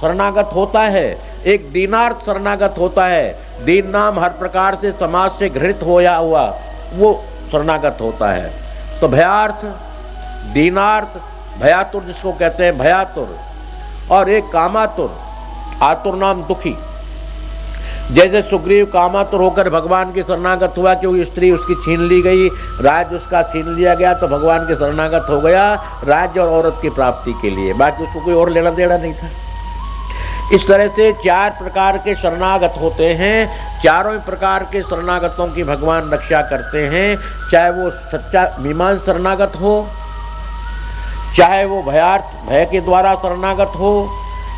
शरणागत होता है, एक दीनार्थ शरणागत होता है। दीन नाम हर प्रकार से समाज से घृणित होया हुआ वो शरणागत होता है। तो भयार्थ, दीनार्थ, भयातुर जिसको कहते हैं भयातुर, और एक कामातुर। आतुर नाम दुखी। जैसे सुग्रीव कामातुर होकर भगवान की शरणागत हुआ, क्योंकि स्त्री उसकी छीन ली गई, राज्य उसका छीन लिया गया, तो भगवान के शरणागत हो गया राज्य और औरत की प्राप्ति के लिए, बाकी उसको कोई और लेना देना नहीं था। इस तरह से 4 प्रकार के शरणागत होते हैं। चारों प्रकार के शरणागतों की भगवान रक्षा करते हैं, चाहे वो सच्चा मीमांस शरणागत हो, चाहे वो भयार्थ भय के द्वारा शरणागत हो,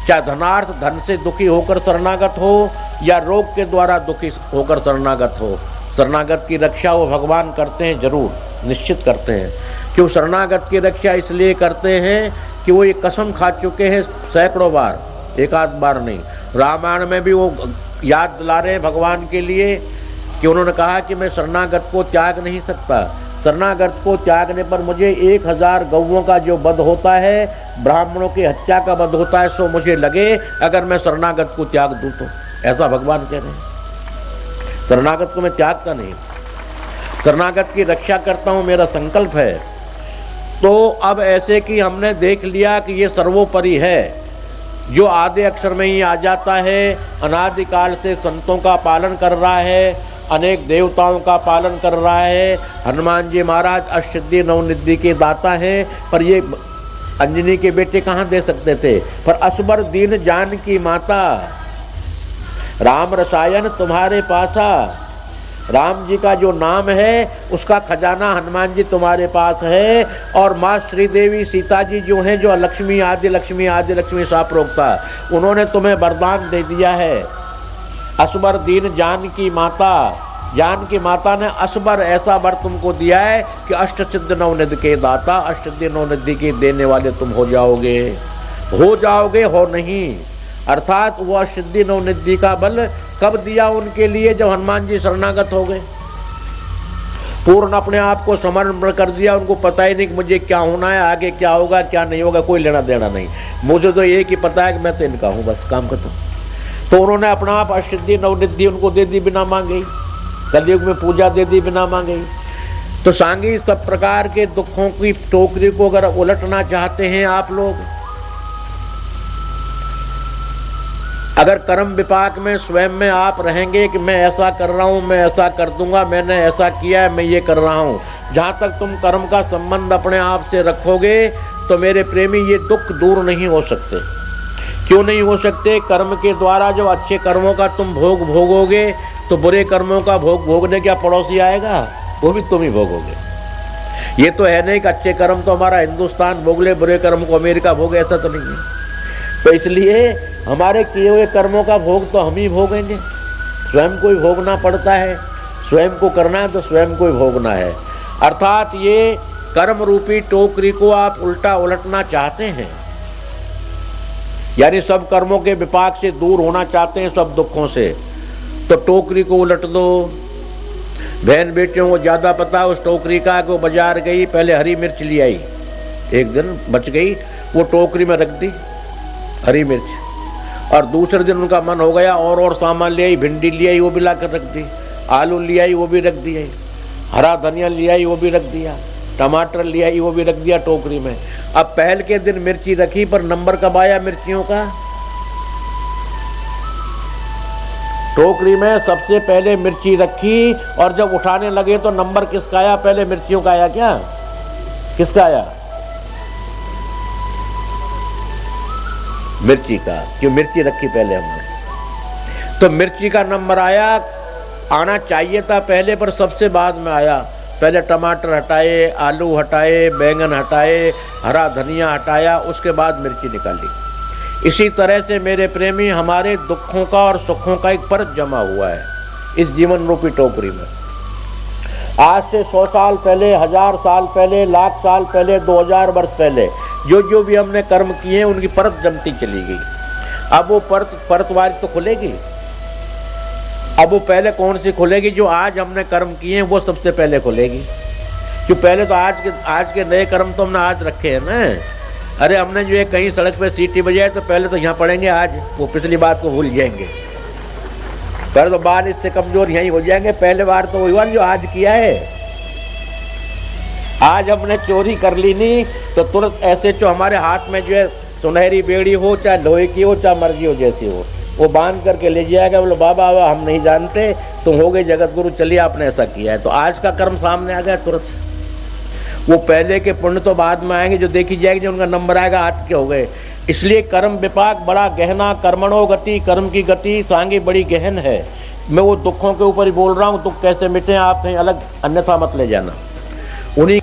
चाहे धनार्थ धन से दुखी होकर शरणागत हो, या रोग के द्वारा दुखी होकर शरणागत हो। शरणागत की रक्षा वो भगवान करते हैं, जरूर निश्चित करते हैं। क्यों शरणागत की रक्षा इसलिए करते हैं कि वो ये कसम खा चुके हैं सैकड़ों बार, एक आध बार नहीं। रामायण में भी वो याद दिला रहे हैं भगवान के लिए कि उन्होंने कहा कि मैं शरणागत को त्याग नहीं सकता। शरणागत को त्यागने पर मुझे 1000 गौओं का जो वध होता है, ब्राह्मणों की हत्या का वध होता है, सो मुझे लगे अगर मैं शरणागत को त्याग दूं तो। ऐसा भगवान कह रहे हैं। शरणागत को मैं त्यागता नहीं, शरणागत की रक्षा करता हूं, मेरा संकल्प है। तो अब ऐसे कि हमने देख लिया कि ये सर्वोपरि है, जो आधे अक्षर में ही आ जाता है, अनादिकाल से संतों का पालन कर रहा है, अनेक देवताओं का पालन कर रहा है। हनुमान जी महाराज अष्टसिद्धि नवनिधि के दाता हैं, पर ये अंजनी के बेटे कहाँ दे सकते थे। पर असबर दीन जानकी माता, राम रसायन तुम्हारे पासा। राम जी का जो नाम है उसका खजाना हनुमान जी तुम्हारे पास है। और माँ श्रीदेवी सीता जी जो हैं, जो लक्ष्मी आदि लक्ष्मी साप्रोक्ता, उन्होंने तुम्हें वरदान दे दिया है। असबर दीन जानकी माता, जानकी माता ने असबर ऐसा वर तुमको दिया है कि अष्ट सिद्ध नवनिधि के दाता, अष्ट सिद्ध नवनिधि के देने वाले तुम हो जाओगे। हो नहीं, अर्थात वो अष्टसिद्धि नवनिधि का बल कब दिया उनके लिए, जब हनुमान जी शरणागत हो गए। पूर्ण अपने आप को समर्पण कर दिया, उनको पता ही नहीं कि मुझे क्या होना है, आगे क्या होगा क्या नहीं होगा, कोई लेना देना नहीं। मुझे तो एक ही पता है कि मैं तो इनका हूँ, बस काम खत्म। तो उन्होंने अपना आप अष्टसिद्धि नवनिधि उनको दे दी बिना मांगे, कलयुग में पूजा दे दी बिना मांगे। तो सांगी सब प्रकार के दुखों की टोकरी को अगर उलटना चाहते हैं आप लोग, अगर कर्म विपाक में स्वयं में आप रहेंगे कि मैं ऐसा कर रहा हूँ, मैं ऐसा कर दूंगा, मैंने ऐसा किया है, मैं ये कर रहा हूँ, जहाँ तक तुम कर्म का संबंध अपने आप से रखोगे तो मेरे प्रेमी ये दुख दूर नहीं हो सकते। क्यों नहीं हो सकते? कर्म के द्वारा जो अच्छे कर्मों का तुम भोग भोगोगे तो बुरे कर्मों का भोग भोगने क्या पड़ोसी आएगा? वो भी तुम ही भोगोगे। ये तो है नहीं कि अच्छे कर्म तो हमारा हिंदुस्तान भोग ले, बुरे कर्म को अमेरिका भोगे, ऐसा तो नहीं है। तो इसलिए हमारे किए हुए कर्मों का भोग तो हम ही भोगेंगे, स्वयं को ही भोगना पड़ता है। स्वयं को करना है तो स्वयं को ही भोगना है। अर्थात ये कर्म रूपी टोकरी को आप उल्टा उलटना चाहते हैं, यानी सब कर्मों के विपाक से दूर होना चाहते हैं, सब दुखों से, तो टोकरी को उलट दो। बहन बेटियों को ज्यादा पता उस टोकरी का कि वो बाजार गई, पहले हरी मिर्च ले आई, एक दिन बच गई, वो टोकरी में रख दी हरी मिर्च, और दूसरे दिन उनका मन हो गया और सामान ले आई, भिंडी ले आई वो भी ला कर रख दी, आलू ले आई वो भी रख दिया, हरा धनिया ले आई वो भी रख दिया, टमाटर ले आई वो भी रख दिया टोकरी में। अब पहल के दिन मिर्ची रखी, पर नंबर कब आया मिर्चियों का? टोकरी में सबसे पहले मिर्ची रखी, और जब उठाने लगे तो नंबर किसका आया? पहले मिर्चियों का आया क्या? किसका आया? मिर्ची का, क्यों मिर्ची रखी पहले हमने, तो मिर्ची का नंबर आया। आना चाहिए था पहले, पर सबसे बाद में आया। पहले टमाटर हटाए, आलू हटाए, बैंगन हटाए, हरा धनिया हटाया, उसके बाद मिर्ची निकाली। इसी तरह से मेरे प्रेमी, हमारे दुखों का और सुखों का एक परत जमा हुआ है इस जीवन रूपी टोकरी में। आज से 100 साल पहले, 1000 साल पहले, लाख साल पहले, 2000 वर्ष पहले जो भी हमने कर्म किए हैं उनकी परत जमती चली गई। अब वो परतवारी तो खुलेगी। अब वो पहले कौन सी खुलेगी? जो आज हमने कर्म किए हैं वो सबसे पहले खुलेगी। क्यों? पहले तो आज के नए कर्म तो हमने आज रखे हैं ना, अरे हमने जो है कहीं सड़क पे सीटी बजाए तो पहले तो यहाँ पड़ेंगे, आज वो पिछली बात को भूल जाएंगे। पहले तो बाद इससे कमजोर यहीं हो जाएंगे। पहले बार तो वही जो आज किया है, आज हमने चोरी कर ली नहीं तो तुरंत ऐसे जो हमारे हाथ में जो है सुनहरी बेड़ी हो, चाहे लोहे की हो, चाहे मर्जी हो जैसी हो, वो बांध करके ले जाएगा। बोलो बाबा हम नहीं जानते, तुम हो गए जगत गुरु, चलिए आपने ऐसा किया है। तो आज का कर्म सामने आ गया तुरंत। वो पहले के पुण्य तो बाद में आएंगे, जो देखी जाएगी, जो उनका नंबर आएगा आज के हो गए। इसलिए कर्म विपाक बड़ा गहना, कर्मणो गति, कर्म की गति सांगी बड़ी गहन है। मैं वो दुखों के ऊपर ही बोल रहा हूँ, दुख कैसे मिटे आप कहीं अलग अन्यथा मत ले जाना। उन्हीं